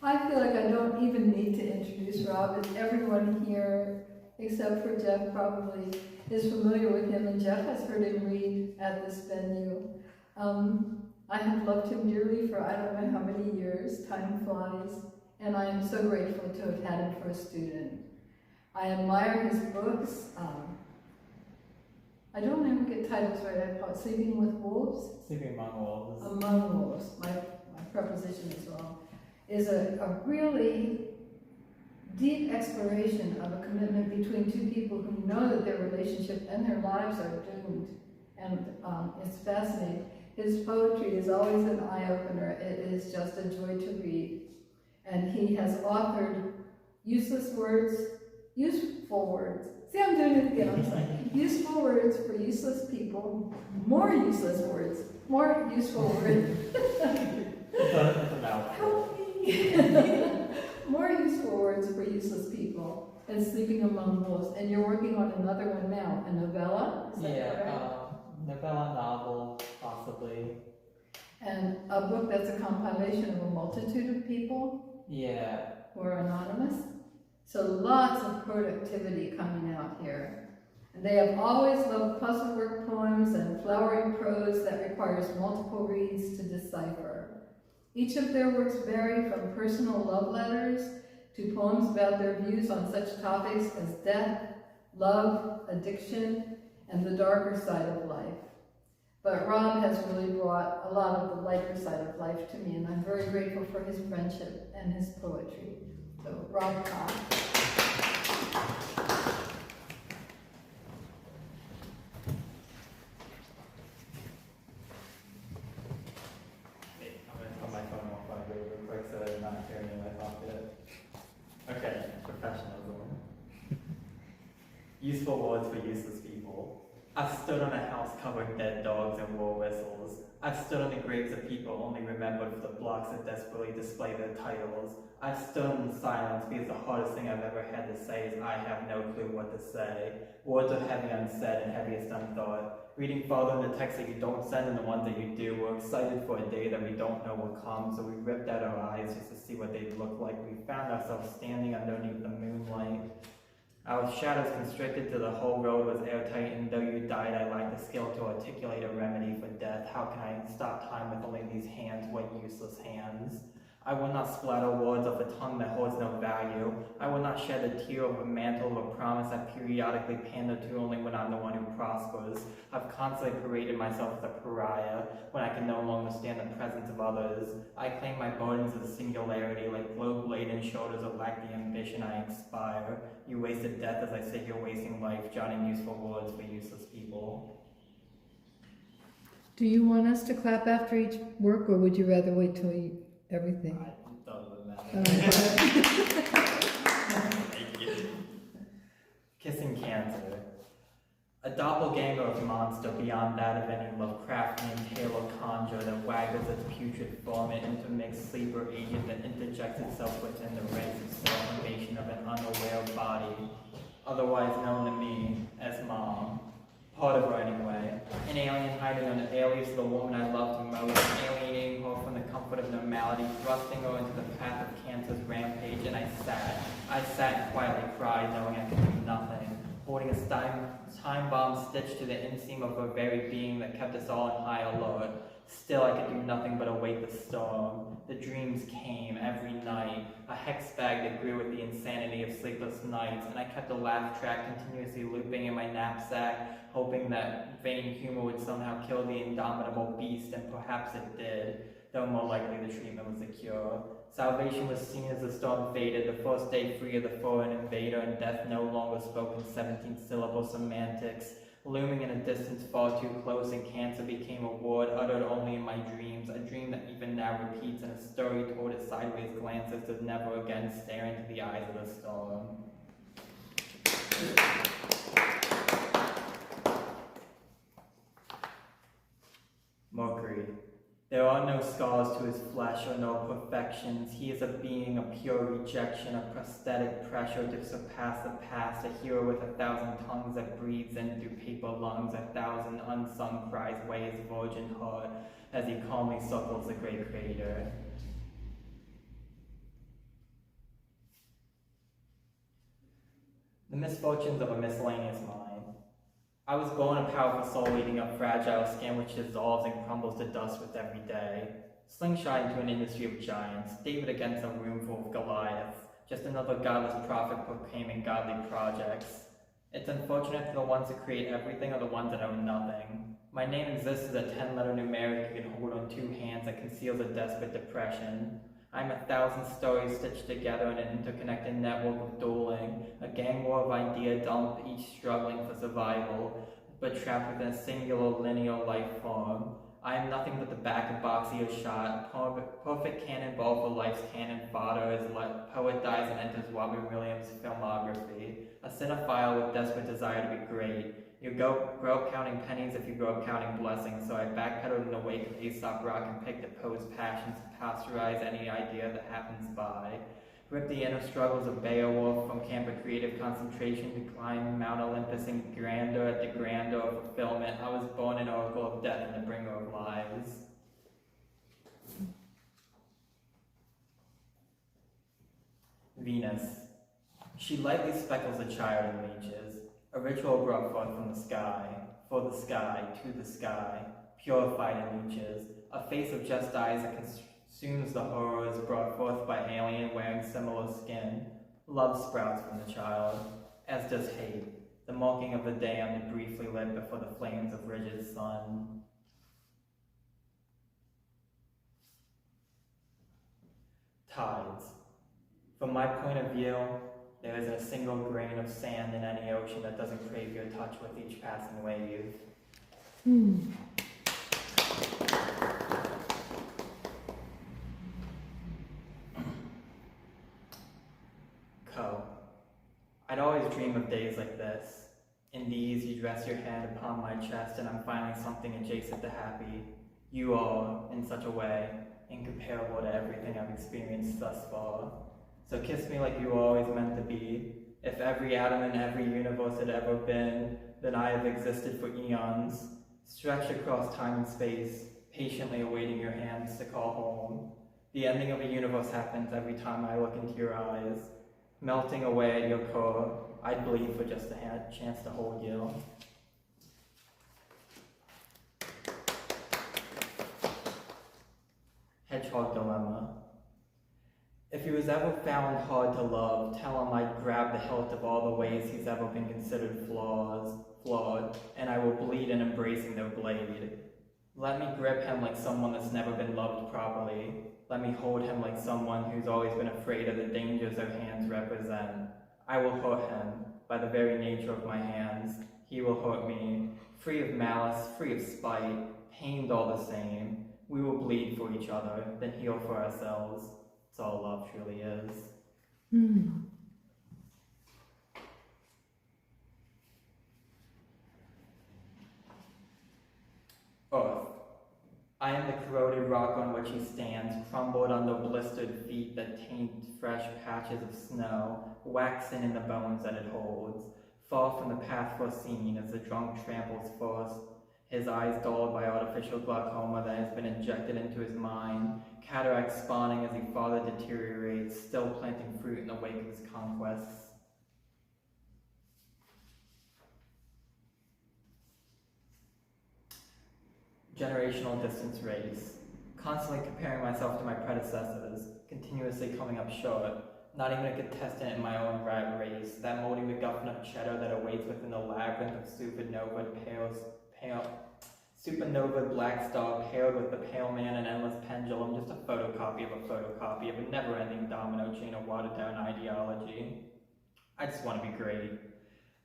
I feel like I don't even need to introduce Rob, as everyone here, except for Jeff, probably is familiar with him, and Jeff has heard him read at this venue. I have loved him dearly for I don't know how many years, time flies, and I am so grateful to have had him for a student. I admire his books. I don't ever get titles right. I call it Sleeping with Wolves. Sleeping Among Wolves. Among Wolves, my preposition is wrong, is a really deep exploration of a commitment between two people who know that their relationship and their lives are doomed. And it's fascinating. His poetry is always an eye-opener. It is just a joy to read. And he has authored useless words, useful words. See, I'm doing it again, I'm sorry. Useful words for useless people, more useless words, more useful words. Help me. More useful words for useless people, and Sleeping Among Wolves. And you're working on another one now, a novella? Is that correct? Novella, novel, possibly. And a book that's a compilation of a multitude of people? Yeah. Who are anonymous? So lots of productivity coming out here. And they have always loved puzzle work poems and flowery prose that requires multiple reads to decipher. Each of their works vary from personal love letters to poems about their views on such topics as death, love, addiction, and the darker side of life. But Rob has really brought a lot of the lighter side of life to me, and I'm very grateful for his friendship and his poetry. So, Rob Cobb. Okay, professionalism. Useful words for useless people. I've stood on a house covered dead dogs and war whistles. I've stood on the graves of people only remembered for the blocks that desperately display their titles. I've stood in silence because the hardest thing I've ever had to say is I have no clue what to say. Words are heavy unsaid and heaviest unthought. Reading further in the text that you don't send and the ones that you do, we're excited for a day that we don't know will come, so we ripped out our eyes just to see what they'd look like. We found ourselves standing underneath the moonlight. Our shadows constricted till the whole road was airtight, and though you died, I lacked the skill to articulate a remedy for death. How can I stop time with only these hands, what useless hands? I will not splatter words of a tongue that holds no value. I will not shed a tear over a mantle of a promise I periodically pander to only when I'm the one who prospers. I've constantly paraded myself as a pariah when I can no longer stand the presence of others. I claim my burdens as a singularity, like globe-laden shoulders that lack the ambition I inspire. You wasted death as I sit here wasting life, jotting useful words for useless people. Do you want us to clap after each work, or would you rather wait till everything? It doesn't matter. Thank you. Kissing Cancer. A doppelganger of monster beyond that of any Lovecraftian tale or conjure that waggles its putrid form, an intermixed sleeper agent that interjects itself within the ranks of self-formation of an unaware body, otherwise known to me as Mom. Part of her anyway. An alien hiding under alias of the woman I loved most, alienating her from the comfort of normality, thrusting her into the path of Cancer's rampage, and I sat and quietly cried, knowing I could do nothing, holding a time bomb stitched to the inseam of her very being that kept us all in high alert. Still, I could do nothing but await the storm. The dreams came every night, a hex bag that grew with the insanity of sleepless nights, and I kept a laugh track continuously looping in my knapsack, hoping that vain humor would somehow kill the indomitable beast, and perhaps it did, though more likely the treatment was the cure. Salvation was seen as the storm faded, the first day free of the foreign invader, and death no longer spoke in 17-syllable semantics. Looming in a distance far too close, and Cancer became a word uttered only in my dreams, a dream that even now repeats in a story toward its sideways glances to never again stare into the eyes of the storm. Mercury. There are no scars to his flesh or no perfections. He is a being, a pure rejection, a prosthetic pressure to surpass the past, a hero with 1,000 tongues that breathes in through paper lungs, 1,000 unsung cries weigh his virgin heart as he calmly circles the great crater. The misfortunes of a miscellaneous mind. I was born a powerful soul eating up fragile skin which dissolves and crumbles to dust with every day. Slingshot into an industry of giants, David against a room full of Goliaths, just another godless prophet proclaiming godly projects. It's unfortunate that the ones that create everything are the ones that own nothing. My name exists as a 10-letter numeric you can hold on 2 hands that conceals a desperate depression. I'm 1,000 stories stitched together in an interconnected network of dueling, a gang war of idea dump, each struggling for survival, but trapped within a singular linear life form. I am nothing but the back of box earshot, perfect cannonball for life's cannon fodder as poet dies and enters Robin Williams' filmography, a cinephile with desperate desire to be great. You grow up counting pennies if you grow up counting blessings, so I backpedaled in the wake of Aesop Rock and picked opposed passions to pasteurize any idea that happens by. Rip the inner struggles of Beowulf from camp of creative concentration to climb Mount Olympus in grandeur at the grandeur of fulfillment. I was born an oracle of death and the bringer of lives. Venus. She lightly speckles a child in leeches. A ritual brought forth from the sky, for the sky, to the sky, purified in leeches, a face of just eyes that consumes the horrors brought forth by alien wearing similar skin. Love sprouts from the child, as does hate, the mocking of the damned briefly lit before the flames of rigid sun. Tides. From my point of view, there isn't a single grain of sand in any ocean that doesn't crave your touch with each passing wave. Co. I'd always dream of days like this. In these, you rest your hand upon my chest, and I'm finally something adjacent to happy. You are, in such a way, incomparable to everything I've experienced thus far. So kiss me like you were always meant to be. If every atom in every universe had ever been, then I have existed for eons, stretched across time and space, patiently awaiting your hands to call home. The ending of a universe happens every time I look into your eyes. Melting away at your core, I'd bleed for just a chance to hold you. Hedgehog Dilemma. If he was ever found hard to love, tell him I'd grab the hilt of all the ways he's ever been considered flawed, and I will bleed in embracing their blade. Let me grip him like someone that's never been loved properly. Let me hold him like someone who's always been afraid of the dangers their hands represent. I will hurt him, by the very nature of my hands. He will hurt me, free of malice, free of spite, pained all the same. We will bleed for each other, then heal for ourselves. It's all love truly is. Earth. I am the corroded rock on which he stands, crumbled under blistered feet that taint fresh patches of snow, waxen in the bones that it holds. Far from the path foreseen as the drunk tramples first, his eyes dulled by artificial glaucoma that has been injected into his mind, cataracts spawning as he farther deteriorates, still planting fruit in the wake of his conquests. Generational distance race. Constantly comparing myself to my predecessors, continuously coming up short, not even a contestant in my own rat race, that moldy MacGuffin of cheddar that awaits within the labyrinth of supernova black star paired with the pale man and endless pendulum, just a photocopy of a never-ending domino chain of watered-down ideology. I just want to be great.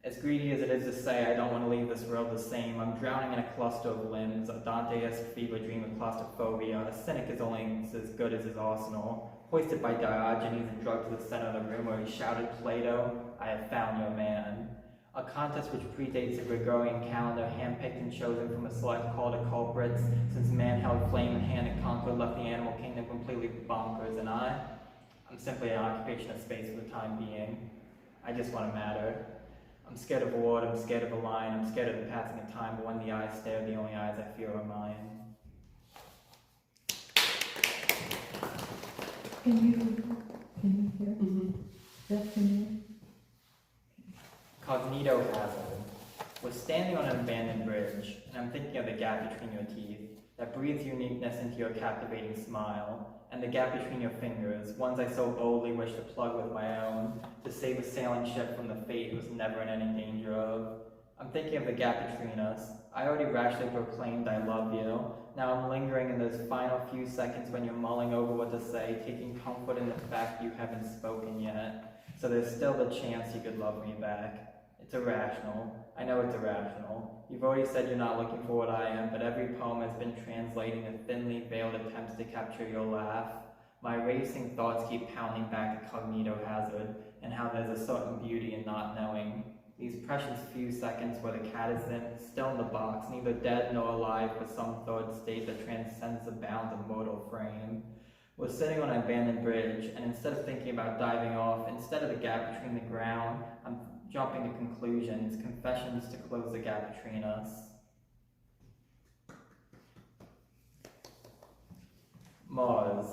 As greedy as it is to say I don't want to leave this world the same, I'm drowning in a cluster of limbs, a Dante-esque fever dream of claustrophobia. A cynic is only as good as his arsenal. Hoisted by Diogenes and drugged to the center of the room where he shouted, Plato, I have found your man. A contest which predates the Gregorian calendar, handpicked and chosen from a select call to culprits, since man held flame in hand and conquered, left the animal kingdom completely bonkers, and I'm simply an occupation of space for the time being. I just want to matter. I'm scared of a word, I'm scared of a line, I'm scared of the passing of time, but when the eyes stare, the only eyes I fear are mine. Can you hear? That's for me. Cognito hazard. We're standing on an abandoned bridge, and I'm thinking of the gap between your teeth that breathes uniqueness into your captivating smile, and the gap between your fingers, ones I so boldly wish to plug with my own, to save a sailing ship from the fate it was never in any danger of. I'm thinking of the gap between us. I already rashly proclaimed I love you. Now I'm lingering in those final few seconds when you're mulling over what to say, taking comfort in the fact you haven't spoken yet. So there's still the chance you could love me back. It's irrational. I know it's irrational. You've already said you're not looking for what I am, but every poem has been translating the thinly veiled attempts to capture your laugh. My racing thoughts keep pounding back to cognito hazard, and how there's a certain beauty in not knowing. These precious few seconds where the cat is still in the box, neither dead nor alive, but some third state that transcends the bounds of mortal frame. We're sitting on an abandoned bridge, and instead of thinking about diving off, instead of the gap between the ground, I'm jumping to conclusions, confessions to close the gap between us. Mars.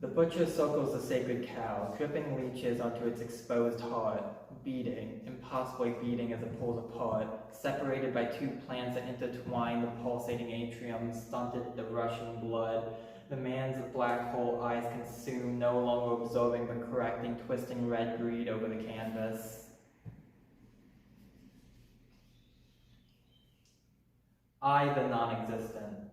The butcher circles the sacred cow, dripping leeches onto its exposed heart, beating, impossibly beating as it pulls apart, separated by two plants that intertwine the pulsating atrium, stunted the rushing blood. The man's black hole eyes consume, no longer absorbing but correcting, twisting red greed over the canvas. I, the non-existent.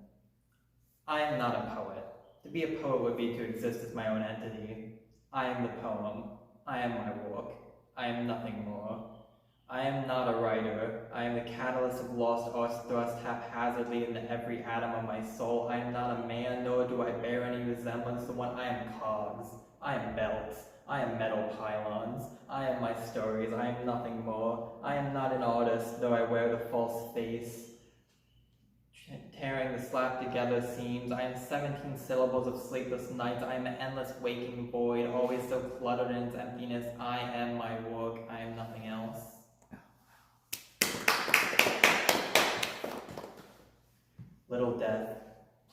I am not a poet. To be a poet would be to exist as my own entity. I am the poem. I am my work. I am nothing more. I am not a writer. I am the catalyst of lost art thrust haphazardly into every atom of my soul. I am not a man, nor do I bear any resemblance to one. I am cogs. I am belts. I am metal pylons. I am my stories. I am nothing more. I am not an artist, though I wear the false face, tearing the slapped-together seams. I am 17 syllables of sleepless nights. I am an endless waking void, always so cluttered in its emptiness. I am my work. I am nothing else. Little Death,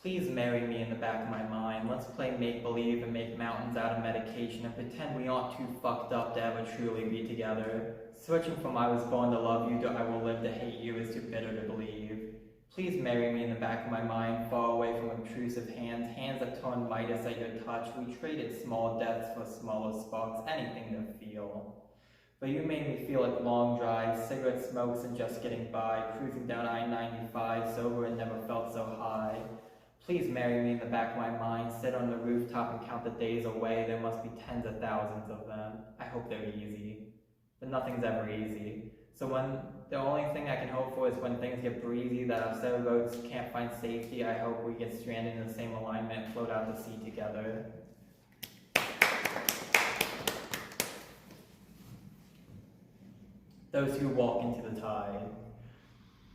please marry me in the back of my mind. Let's play make-believe and make mountains out of medication and pretend we aren't too fucked up to ever truly be together. Switching from I was born to love you to I will live to hate you is too bitter to believe. Please marry me in the back of my mind, far away from obtrusive hands, hands that turn Midas at your touch. We traded small deaths for smaller sparks, anything to feel. But you made me feel like long drives, cigarette smokes and just getting by, cruising down I-95, sober and never felt so high. Please marry me in the back of my mind, sit on the rooftop and count the days away. There must be tens of thousands of them. I hope they're easy. But nothing's ever easy. So when the only thing I can hope for is when things get breezy, that our sailboats can't find safety, I hope we get stranded in the same alignment and float out to sea together. Those who walk into the tide.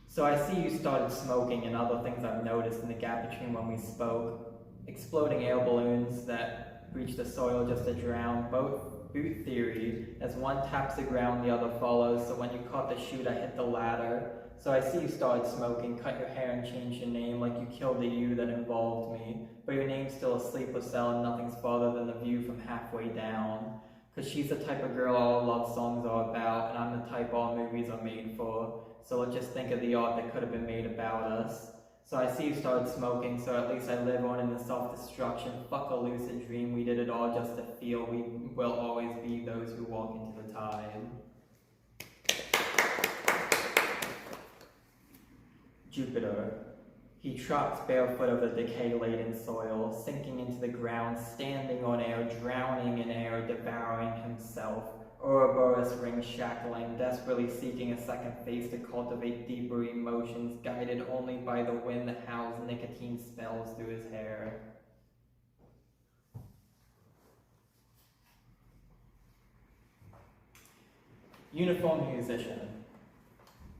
So I see you started smoking and other things I've noticed in the gap between when we spoke. Exploding air balloons that reach the soil just to drown, both boot theory. As one taps the ground, the other follows. So when you caught the chute, I hit the ladder. So I see you started smoking, cut your hair and changed your name like you killed the you that involved me. But your name's still a sleepless cell and nothing's farther than the view from halfway down. Cause she's the type of girl all love songs are about, and I'm the type all movies are made for. So let's just think of the art that could have been made about us. So I see you started smoking, so at least I live on in the self-destruction. Fuck a lucid dream, we did it all just to feel. We will always be those who walk into the tide. Jupiter. He trots barefoot over the decay-laden soil, sinking into the ground, standing on air, drowning in air, devouring himself. Ouroboros ring shackling, desperately seeking a second face to cultivate deeper emotions, guided only by the wind that howls nicotine spells through his hair. Uniformed musician.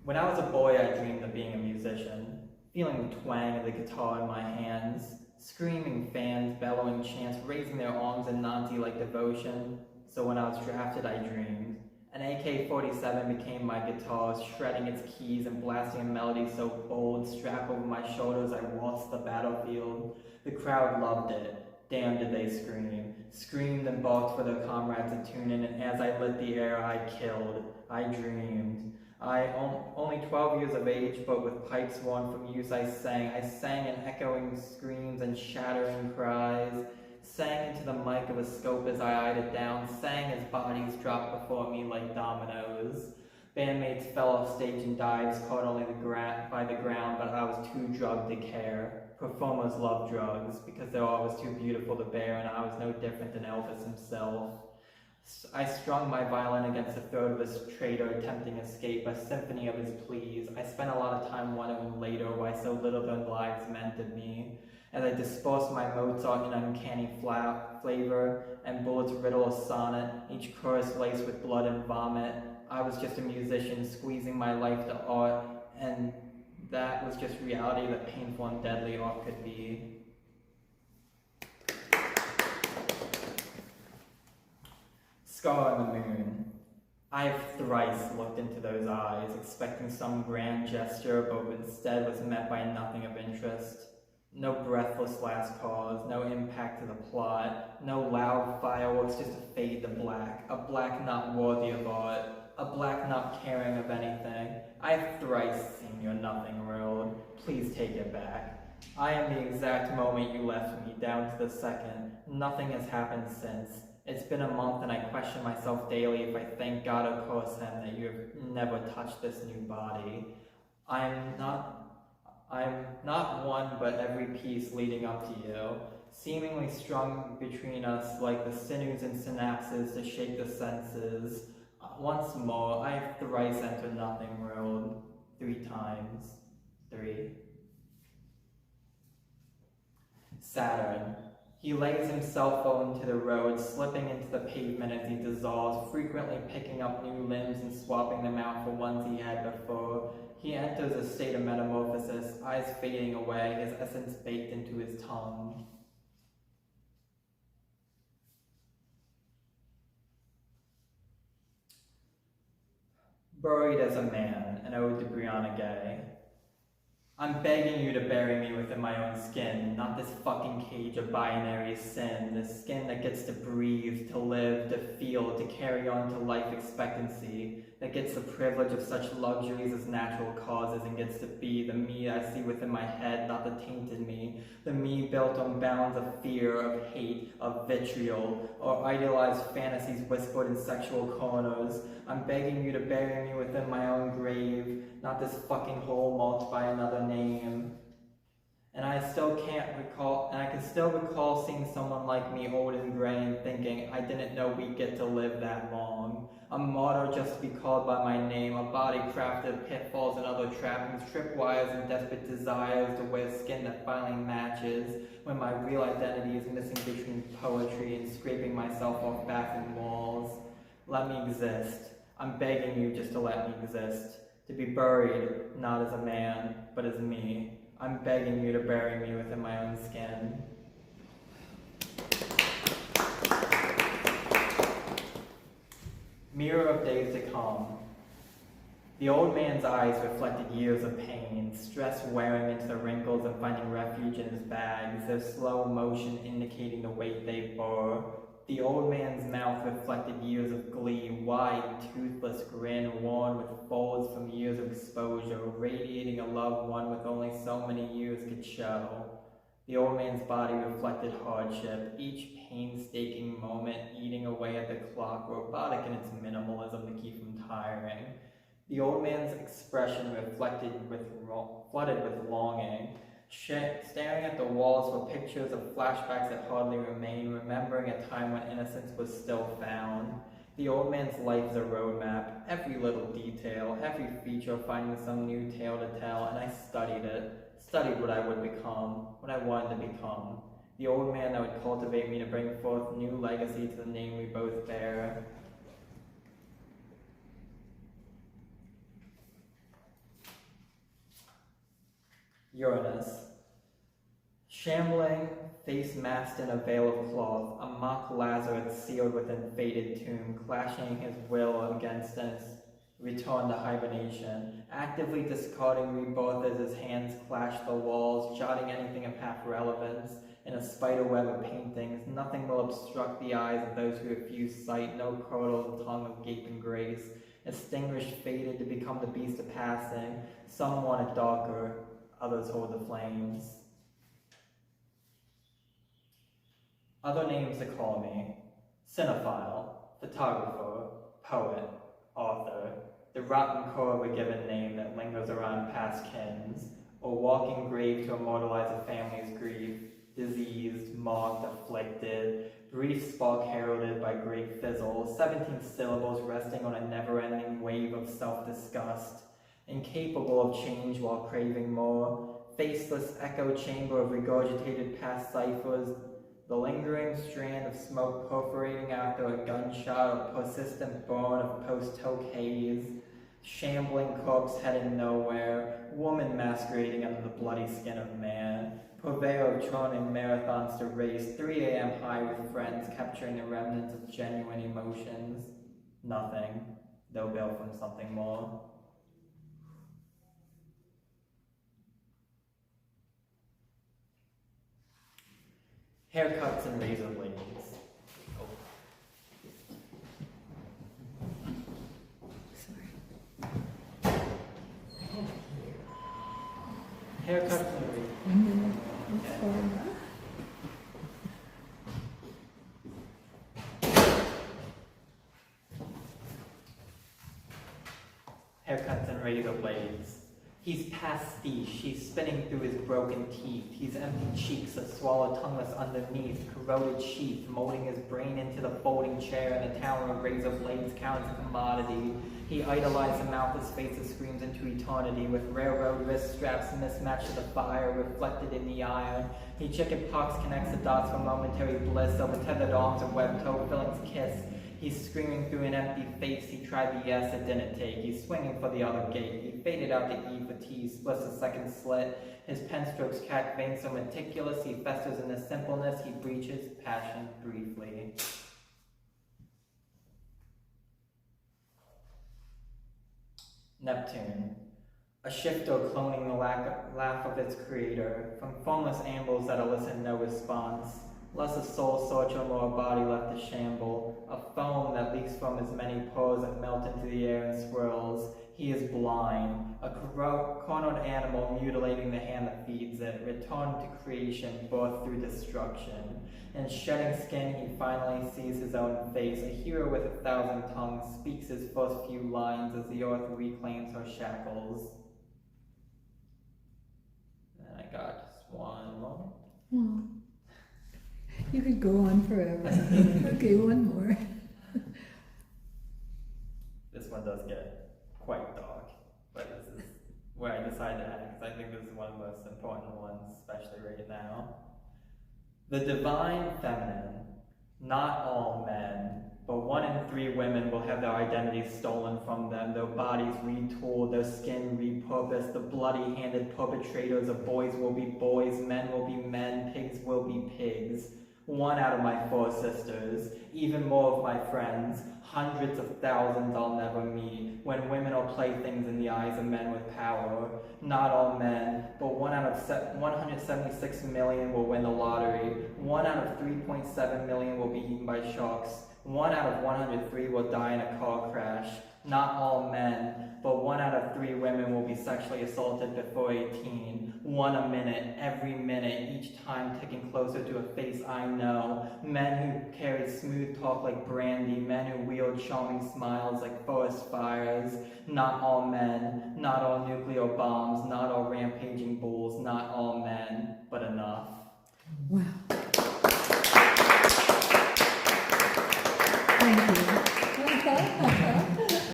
When I was a boy, I dreamed of being a musician. Feeling the twang of the guitar in my hands, screaming fans, bellowing chants, raising their arms in Nazi-like devotion. So when I was drafted, I dreamed. An AK-47 became my guitar, shredding its keys and blasting a melody so bold, strapped over my shoulders, I waltzed the battlefield. The crowd loved it. Damn did they scream. Screamed and balked for their comrades to tune in, and as I lit the air, I killed. I dreamed. Only 12 years of age, but with pipes worn from use, I sang. I sang in echoing screams and shattering cries. Sang into the mic of a scope as I eyed it down. Sang as bodies dropped before me like dominoes. Bandmates fell off stage in dives, caught only by the ground, but I was too drugged to care. Performers love drugs, because they're always too beautiful to bear, and I was no different than Elvis himself. I strung my violin against the throat of a traitor attempting escape, a symphony of his pleas. I spent a lot of time wondering later why so little their lives meant to me. As I dispersed my Mozart in uncanny flavor, and bullets riddle a sonnet, each chorus laced with blood and vomit, I was just a musician squeezing my life to art, and that was just reality that painful and deadly art could be. Scar on the moon. I have thrice looked into those eyes, expecting some grand gesture, but instead was met by nothing of interest. No breathless last pause, no impact to the plot, no loud fireworks, just a fade to black, a black not worthy of art, a black not caring of anything. I have thrice seen your nothing world. Please take it back. I am the exact moment you left me, down to the second. Nothing has happened since. It's been a month and I question myself daily if I thank God or curse him that you have never touched this new body. I'm not one but every piece leading up to you, seemingly strung between us like the sinews and synapses to shake the senses. Once more, I have thrice entered nothing world, 3 times. 3. Saturn. He lays himself into the road, slipping into the pavement as he dissolves, frequently picking up new limbs and swapping them out for ones he had before. He enters a state of metamorphosis, eyes fading away, his essence baked into his tongue. Buried as a Man, an ode to Brianna Gay. I'm begging you to bury me within my own skin, not this fucking cage of binary sin, this skin that gets to breathe, to live, to feel, to carry on to life expectancy, that gets the privilege of such luxuries as natural causes and gets to be the me I see within my head, not the tainted me, the me built on bounds of fear, of hate, of vitriol, or idealized fantasies whispered in sexual corners. I'm begging you to bury me within my own grave, not this fucking hole marked by another name. And I can still recall seeing someone like me old and gray and thinking, I didn't know we'd get to live that long. A martyr just to be called by my name, a body crafted of pitfalls and other trappings, tripwires and desperate desires to wear skin that finally matches, when my real identity is missing between poetry and scraping myself off bathroom walls. Let me exist. I'm begging you just to let me exist. To be buried, not as a man, but as me. I'm begging you to bury me within my own skin. Mirror of days to come. The old man's eyes reflected years of pain, stress wearing into the wrinkles and finding refuge in his bags, their slow motion indicating the weight they bore. The old man's mouth reflected years of glee, wide, toothless grin worn with folds from years of exposure, radiating a loved one with only so many years could show. The old man's body reflected hardship, each painstaking moment eating away at the clock, robotic in its minimalism to keep from tiring. The old man's expression flooded with longing, staring at the walls for pictures of flashbacks that hardly remain, remembering a time when innocence was still found. The old man's life is a roadmap, every little detail, every feature finding some new tale to tell, and I studied it, studied what I would become, what I wanted to become. The old man that would cultivate me to bring forth new legacy to the name we both bear. Uranus. Shambling, face masked in a veil of cloth, a mock Lazarus sealed within faded tomb, clashing his will against his return to hibernation, actively discarding rebirth as his hands clashed the walls, jotting anything of half relevance, in a spider web of paintings. Nothing will obstruct the eyes of those who refuse sight, no curdled tongue of gaping grace. Extinguished, faded to become the beast of passing. Some want it darker, others hold the flames. Other names to call me: cinephile, photographer, poet, author, the rotten core of a given name that lingers around past kins, or walking grave to immortalize a family's grief, diseased, mocked, afflicted, brief spark heralded by great fizzle, 17 syllables resting on a never-ending wave of self-disgust, incapable of change while craving more, faceless echo chamber of regurgitated past ciphers, the lingering strand of smoke perforating after a gunshot, or persistent burn of post-toke haze, shambling corpse headed nowhere, woman masquerading under the bloody skin of man, purveyor of churning marathons to race, 3 a.m. high with friends, capturing the remnants of genuine emotions. Nothing. They'll bail from something more. Haircuts and razor blades. Haircuts and razor. Haircuts and razor blades. He's pastiche, he's spinning through his broken teeth. He's empty cheeks, a swallowed tongueless underneath, corroded sheath, molding his brain into the folding chair in a tower of razor blades counts a commodity. He idolized the mouthless face that screams into eternity, with railroad wrist straps mismatched to the fire, reflected in the iron. He chicken pox connects the dots for momentary bliss, over tethered arms and webbed toe fillings kiss. He's screaming through an empty face. He tried the yes, it didn't take. He's swinging for the other gate. He faded out the E for T, splits a second slit. His pen strokes crack veins so meticulous. He festers in the simpleness. He breaches passion briefly. Neptune. A shifter cloning the laugh of its creator, from formless ambles that elicit no response. Less a soul searcher, more a body left to shamble, a foam that leaks from his many pores that melt into the air and swirls. He is blind, a cornered animal mutilating the hand that feeds it, returned to creation, birthed through destruction. In shedding skin, he finally sees his own face. A hero with 1,000 tongues speaks his first few lines as the earth reclaims her shackles. And I got just one more. Oh. You could go on forever. Okay, one more. This one does get quite dark, but this is where I decided to add because I think this is one of the most important ones, especially right now. The divine feminine. Not all men, but 1 in 3 women will have their identities stolen from them, their bodies retooled, their skin repurposed. The bloody-handed perpetrators of boys will be boys, men will be men, pigs will be pigs. 1 out of my 4 sisters, even more of my friends, hundreds of thousands I'll never meet, when women are playthings in the eyes of men with power. Not all men, but 1 out of 176 million will win the lottery. 1 out of 3.7 million will be eaten by sharks. 1 out of 103 will die in a car crash. Not all men, but 1 out of 3 women will be sexually assaulted before 18. 1 a minute, every minute, each time ticking closer to a face I know. Men who carry smooth talk like brandy, men who wield charming smiles like forest fires. Not all men, not all nuclear bombs, not all rampaging bulls, not all men, but enough. Wow.